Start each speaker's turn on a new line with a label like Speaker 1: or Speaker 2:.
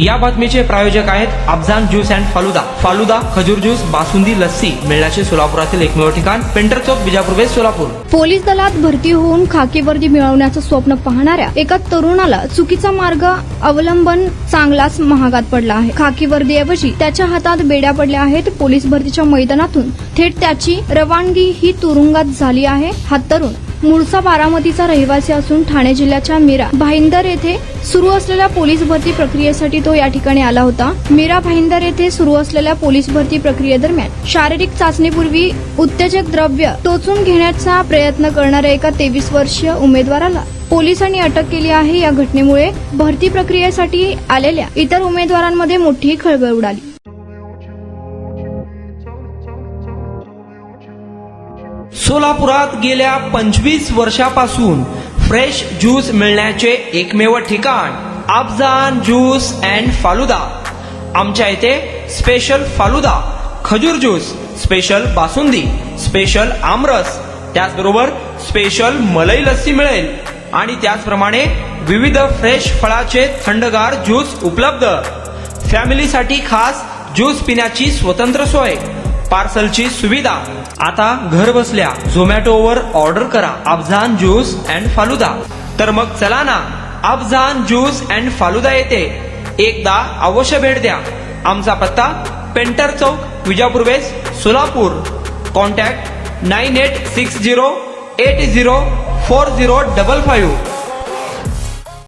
Speaker 1: या बातमीचे प्रायोजक आहेत अफजान ज्यूस अँड फालुदा। फालुदा, खजूर ज्यूस, बासुंदी, लस्सी मिळण्याचे सोलापुरातील एकमेव ठिकाण पेंटर चौक, बिजापूर वेस्ट, सोलापूर।
Speaker 2: पोलीस दलात भरती होऊन खाकी वर्दी मिळवण्याचं स्वप्न पाहणाऱ्या एका तरुणाला चुकीचा मार्ग अवलंबन चांगलाच महागात पडला आहे। खाकी वर्दीऐवजी त्याच्या हातात बेड्या पडल्या आहेत। पोलीस भरतीच्या मैदानातून थेट त्याची रवानगी ही तुरुंगात झाली आहे। हा तरुण मूळचा बारामतीचा रहिवासी असून ठाणे जिल्ह्याच्या मीरा भाईंदर येथे सुरू असलेल्या पोलीस भरती प्रक्रियेसाठी तो या ठिकाणी आला होता। मीरा भाईंदर येथे सुरू असलेल्या पोलीस भरती प्रक्रियेदरम्यान शारीरिक चाचणीपूर्वी उत्तेजक द्रव्य टोचून घेण्याचा प्रयत्न करणाऱ्या एका 23 वर्षीय उमेदवाराला पोलिसांनी अटक केली आहे। या घटनेमुळे भरती प्रक्रियेसाठी आलेल्या इतर उमेदवारांमध्ये मोठी खळबळ उडाली।
Speaker 1: सोलापुरात गेल्या 25 वर्षापासून फ्रेश ज्यूस मिळण्याचे एकमेव ठिकाण अफजान ज्यूस अँड फालुदा। आमच्या इथे स्पेशल फालुदा, खजूर ज्यूस, स्पेशल बासुंदी, स्पेशल आमरस, त्याचबरोबर स्पेशल मलाई लस्सी मिळेल आणि त्याचप्रमाणे विविध फ्रेश फळाचे थंडगार ज्यूस उपलब्ध। फॅमिलीसाठी खास ज्यूस पिण्याची स्वतंत्र सोय, पार्सलची सुविधा। आता घर बसल्या झोमॅटोवर ऑर्डर करा अफजान ज्यूस अँड फालुदा। तर मग चला ना अफजान ज्यूस अँड फालुदा येथे एकदा अवश्य भेट द्या। आमचा पत्ता पेंटर चौक, बिजापूर वेस्ट, सोलापूर। कॉन्टॅक्ट 9860804055।